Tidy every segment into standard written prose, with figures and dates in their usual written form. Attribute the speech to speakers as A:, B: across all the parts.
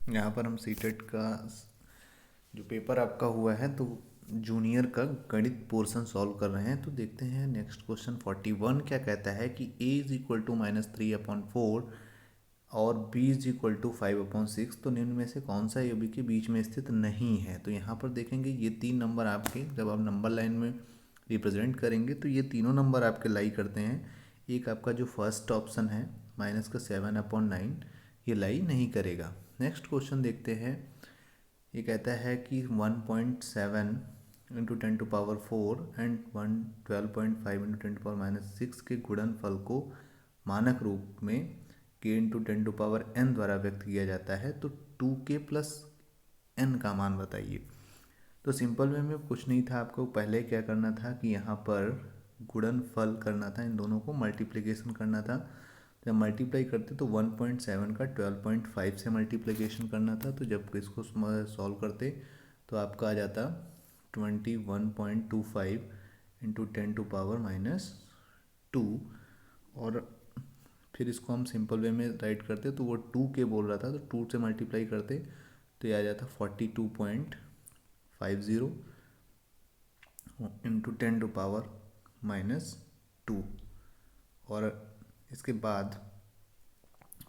A: यहाँ पर हम सीटेट का जो पेपर आपका हुआ है तो जूनियर का गणित पोर्शन सॉल्व कर रहे हैं। तो देखते हैं नेक्स्ट क्वेश्चन 41 क्या कहता है कि a इज इक्वल टू -3/4 और b इज इक्वल टू 5/6। तो निम्न में से कौन सा a b के बीच में स्थित नहीं है। तो यहाँ पर देखेंगे ये तीन नंबर आपके जब आप नंबर लाइन में रिप्रेजेंट करेंगे तो ये तीनों नंबर आपके लाई करते हैं। एक आपका जो फर्स्ट ऑप्शन है -7/9 ये लाई नहीं करेगा। नेक्स्ट क्वेश्चन देखते हैं। ये कहता है कि 1.7 इंटू 10⁴ एंड 12.5 इंटू 10⁻⁶ के गुणनफल को मानक रूप में k इंटू 10⁻n द्वारा व्यक्त किया जाता है। तो 2k प्लस n का मान बताइए। तो सिंपल वे में कुछ नहीं था, आपको पहले क्या करना था कि यहाँ पर गुणनफल करना था, इन दोनों को मल्टीप्लिकेशन करना था। जब मल्टीप्लाई करते तो 1.7 का 12.5 से मल्टीप्लिकेशन करना था। तो जब इसको सॉल्व करते तो आपका आ जाता 21.25 इंटू 10⁻⁻2। और फिर इसको हम सिंपल वे में राइट करते तो वो 2k बोल रहा था तो 2 से मल्टीप्लाई करते तो ये आ जाता 42.50 इंटू 10⁻⁻2। और इसके बाद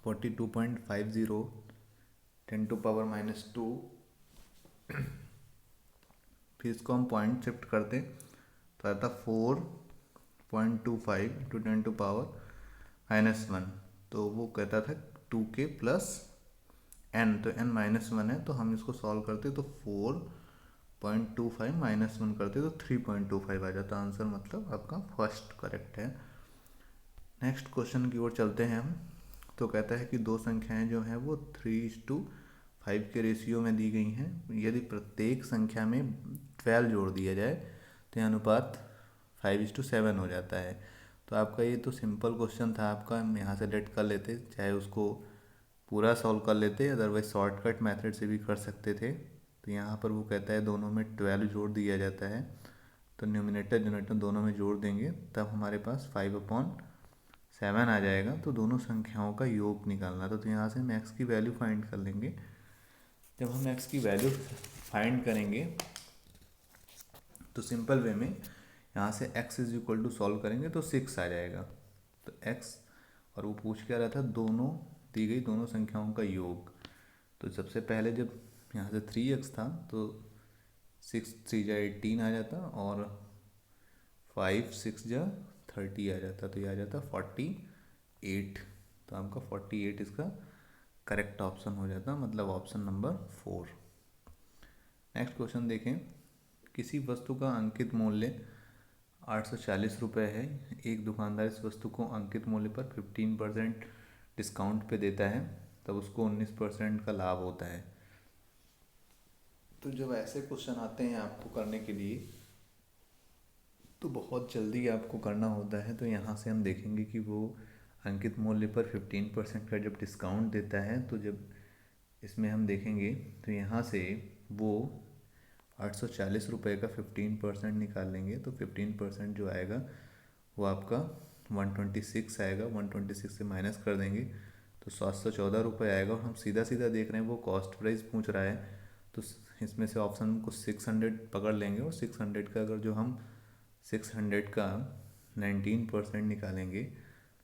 A: 42.50 10⁻⁻2, फिर इसको हम पॉइंट शिफ्ट करते तो आता 4.25 इंटू 10⁻⁻1। तो वो कहता था 2k प्लस n, तो n -1 है तो हम इसको सॉल्व करते तो 4.25 -1 करते तो 3.25 आ जाता आंसर, मतलब आपका फर्स्ट करेक्ट है। नेक्स्ट क्वेश्चन की ओर चलते हैं हम। तो कहता है कि दो संख्याएं जो हैं वो 3:5 के रेशियो में दी गई हैं। यदि प्रत्येक संख्या में 12 जोड़ दिया जाए तो यह अनुपात 5:7 हो जाता है। तो आपका ये तो सिंपल क्वेश्चन था आपका, हम यहाँ से लेट कर लेते, चाहे उसको पूरा सॉल्व कर लेते, अदरवाइज शॉर्टकट मेथड से भी कर सकते थे। तो यहाँ पर वो कहता है दोनों में 12 जोड़ दिया जाता है, तो न्यूमिनेटर डिनोमिनेटर दोनों में जोड़ देंगे तब हमारे पास 5/7 आ जाएगा। तो दोनों संख्याओं का योग निकालना था। तो यहाँ से हम x की वैल्यू फाइंड कर लेंगे। जब हम x की वैल्यू फाइंड करेंगे तो सिंपल वे में यहाँ से x is equal to solve करेंगे तो 6 आ जाएगा। तो x, और वो पूछ क्या रहा था, दोनों दी गई दोनों संख्याओं का योग। तो सबसे पहले जब यहाँ से 3x था तो 6 3 जा 18 आ जाता और 5 6 जा 30 आ जाता, तो ये आ जाता 48। तो आपका 48 इसका करेक्ट ऑप्शन हो जाता, मतलब ऑप्शन नंबर 4। नेक्स्ट क्वेश्चन देखें। किसी वस्तु का अंकित मूल्य 840 रुपये है। एक दुकानदार इस वस्तु को अंकित मूल्य पर 15% डिस्काउंट पे देता है, तब उसको 19% का लाभ होता है। तो जब ऐसे क्वेश्चन आते हैं आपको करने के लिए तो बहुत जल्दी आपको करना होता है। तो यहाँ से हम देखेंगे कि वो अंकित मूल्य पर 15% का जब डिस्काउंट देता है, तो जब इसमें हम देखेंगे तो यहाँ से वो 840 रुपये का 15% निकाल लेंगे तो 15% जो आएगा वो आपका 126 आएगा। 126 से माइनस कर देंगे तो 714 रुपये आएगा। और हम सीधा सीधा देख रहे हैं वो कॉस्ट प्राइस पूछ रहा है, तो इसमें से ऑप्शन को 600 पकड़ लेंगे और 600 का अगर जो हम 600 का 19% निकालेंगे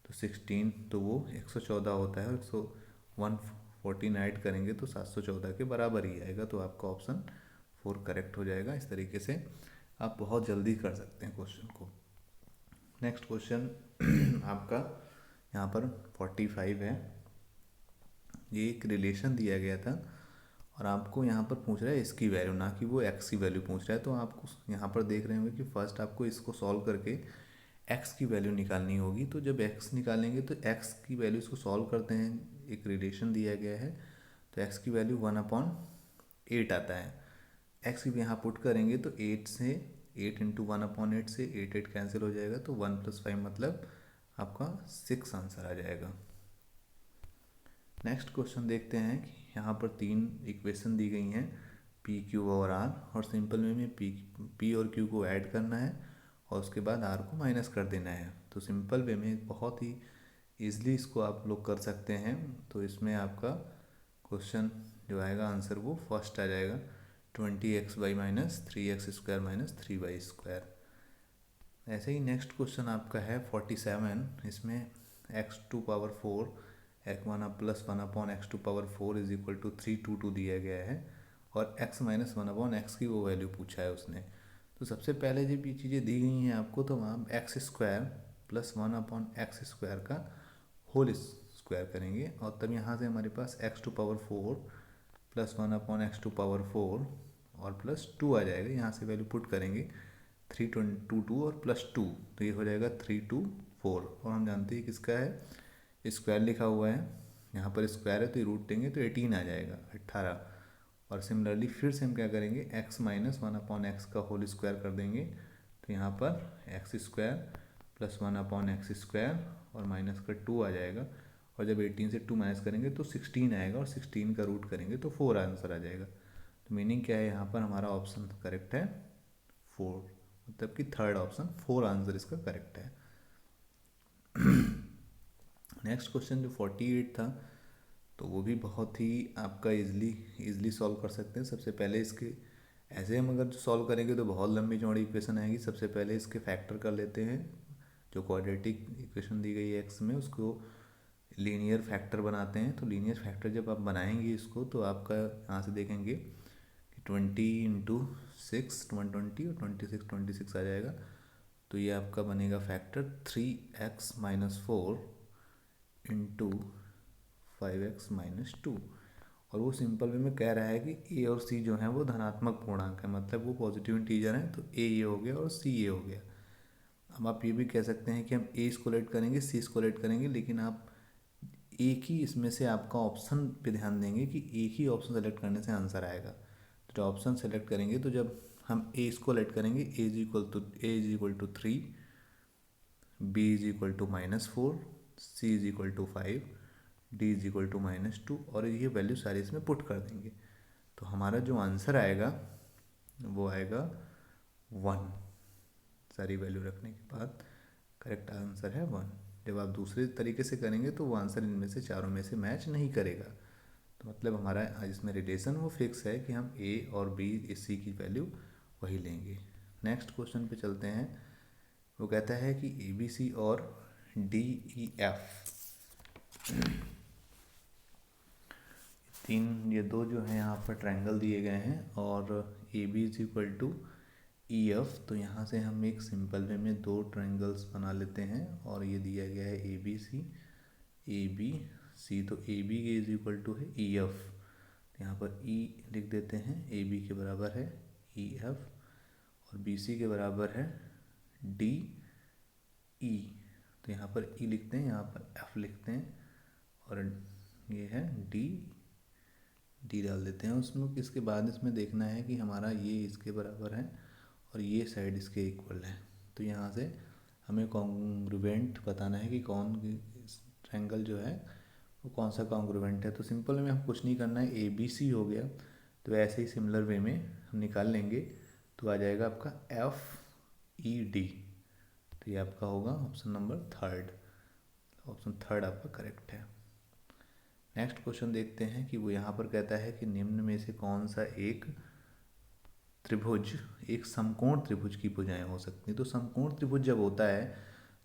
A: तो 16, तो वो 114 होता है। सो 114 ऐड करेंगे तो 714 के बराबर ही आएगा। तो आपका ऑप्शन 4 करेक्ट हो जाएगा। इस तरीके से आप बहुत जल्दी कर सकते हैं क्वेश्चन को। नेक्स्ट क्वेश्चन आपका यहाँ पर 45 है। ये एक रिलेशन दिया गया था और आपको यहाँ पर पूछ रहा है इसकी वैल्यू, ना कि वो x की वैल्यू पूछ रहा है। तो आपको यहाँ पर देख रहे होंगे कि फर्स्ट आपको इसको सॉल्व करके x की वैल्यू निकालनी होगी। तो जब x निकालेंगे तो x की वैल्यू इसको सॉल्व करते हैं, एक रिलेशन दिया गया है तो x की वैल्यू 1/8 आता है। x की यहाँ पुट करेंगे तो 8 से 8 इंटू 1/8 से 8 कैंसिल हो जाएगा, तो 1 + 5 मतलब आपका 6 आंसर आ जाएगा। नेक्स्ट क्वेश्चन देखते हैं कि यहाँ पर 3 इक्वेशन दी गई हैं p q और r, और सिंपल वे में p और q को ऐड करना है और उसके बाद r को माइनस कर देना है। तो सिंपल वे में बहुत ही ईजिली इसको आप लोग कर सकते हैं। तो इसमें आपका क्वेश्चन जो आएगा आंसर वो फर्स्ट आ जाएगा 20x/-3x² - 3y²। ऐसे ही नेक्स्ट क्वेश्चन आपका है 47। इसमें x⁴ +1/x⁴ = 322 दिया गया है और x-1/x की वो वैल्यू पूछा है उसने। तो सबसे पहले जब ये चीज़ें दी गई हैं आपको तो आप x² + 1/x² का होल स्क्वायर करेंगे और तब यहाँ से हमारे पास x⁴ + 1/x⁴ और +2 आ जाएगा। यहाँ से वैल्यू पुट करेंगे 322 और +2, तो ये हो जाएगा 324। और हम जानते हैं किसका है, स्क्वायर लिखा हुआ है, यहाँ पर स्क्वायर है तो ये रूट देंगे तो 18 आ जाएगा, 18। और सिमिलरली फिर से हम क्या करेंगे, x - 1/x का होल स्क्वायर कर देंगे तो यहाँ पर x² + 1/x² और माइनस का 2 आ जाएगा। और जब 18 से 2 माइनस करेंगे तो 16 आएगा और 16 का रूट करेंगे तो 4 आंसर आ जाएगा। तो मीनिंग क्या है, यहाँ पर हमारा ऑप्शन करेक्ट है 4, मतलब कि थर्ड ऑप्शन 4 आंसर इसका करेक्ट है। नेक्स्ट क्वेश्चन जो 48 था तो वो भी बहुत ही आपका इजली सॉल्व कर सकते हैं। सबसे पहले इसके ऐसे हम अगर सॉल्व करेंगे तो बहुत लंबी चौड़ी इक्वेशन आएगी। सबसे पहले इसके फैक्टर कर लेते हैं, जो क्वाड्रेटिक इक्वेशन दी गई है एक्स में उसको लीनियर फैक्टर बनाते हैं। तो लीनियर फैक्टर जब आप बनाएंगे इसको तो आपका यहाँ से देखेंगे कि 20 × 6 120 और 26 26 आ जाएगा। तो ये आपका बनेगा फैक्टर 3x - 4 × 5x - 2। और वो सिंपल वे में कह रहा है कि a और c जो है वो धनात्मक पूर्णांक है, मतलब वो पॉजिटिव इंटीजर हैं, तो a ये हो गया और c ये हो गया। अब आप ये भी कह सकते हैं कि हम a इसको लेट करेंगे, c इसको लेट करेंगे, लेकिन आप एक ही इसमें से आपका ऑप्शन पे ध्यान देंगे कि एक ही ऑप्शन सेलेक्ट करने से आंसर आएगा। तो जो ऑप्शन सेलेक्ट करेंगे तो जब हम a इसको लेट करेंगे, a = 3, b = -4, c = 5, d = -2 और ये वैल्यू सारी इसमें पुट कर देंगे। तो हमारा जो आंसर आएगा वो आएगा 1। सारी वैल्यू रखने के बाद करेक्ट आंसर है 1। जब आप दूसरे तरीके से करेंगे तो वो आंसर इनमें से चारों में से मैच नहीं करेगा। तो मतलब हमारा इसमें रिलेशन वो फिक्स है कि हम a और b सी की वैल्यू वही लेंगे। नेक्स्ट क्वेश्चन पे चलते हैं। वो कहता है कि ABC और DEF ये दो जो है यहाँ पर ट्रायंगल दिए गए हैं और AB = EF। तो यहाँ से हम एक सिंपल वे में दो ट्रायंगल्स बना लेते हैं और ये दिया गया है ABC ABC। तो AB = है EF, तो यहाँ पर E लिख देते हैं, AB के बराबर है EF और BC के बराबर है DE। तो यहाँ पर E लिखते हैं, यहाँ पर F लिखते हैं और ये है D डाल देते हैं उसमें। इसके बाद इसमें देखना है कि हमारा ये इसके बराबर है और ये साइड इसके इक्वल है। तो यहाँ से हमें कॉन्ग्रुवेंट बताना है कि कौन ट्रायंगल जो है वो कौन सा कॉन्ग्रुवेंट है। तो सिंपल में हम कुछ नहीं करना है, ABC हो गया तो ऐसे ही सिमिलर वे में हम निकाल लेंगे तो आ जाएगा आपका FED। तो ये आपका होगा ऑप्शन नंबर 3, ऑप्शन 3 आपका करेक्ट है। नेक्स्ट क्वेश्चन देखते हैं कि वो यहाँ पर कहता है कि निम्न में से कौन सा एक त्रिभुज एक समकोण त्रिभुज की भुजाएं हो सकती हैं। तो समकोण त्रिभुज जब होता है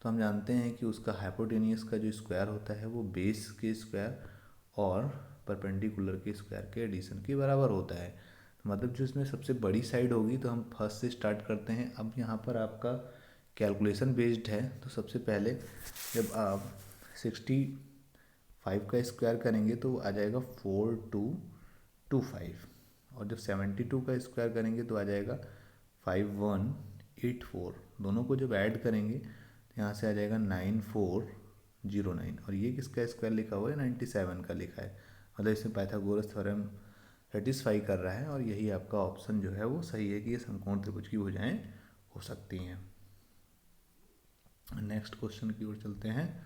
A: तो हम जानते हैं कि उसका हाइपोटेनियस का जो स्क्वायर होता है वो बेस के स्क्वायर और परपेंडिकुलर के स्क्वायर के एडिशन के बराबर होता है। तो मतलब जो इसमें सबसे बड़ी साइड होगी तो हम फर्स्ट से स्टार्ट करते हैं। अब यहाँ पर आपका कैलकुलेशन बेस्ड है तो सबसे पहले जब आप 65 का स्क्वायर करेंगे तो आ जाएगा 4225 और जब 72 का स्क्वायर करेंगे तो आ जाएगा 5184। दोनों को जब ऐड करेंगे तो यहाँ से आ जाएगा 9409 और ये किसका स्क्वायर लिखा हुआ है, 97 का लिखा है। मतलब इसमें पाइथागोरस थ्योरम सेटिस्फाई कर रहा है और यही आपका ऑप्शन जो है वो सही है कि ये समकोण त्रिभुज की भुजाएं हो सकती हैं। नेक्स्ट क्वेश्चन की ओर चलते हैं।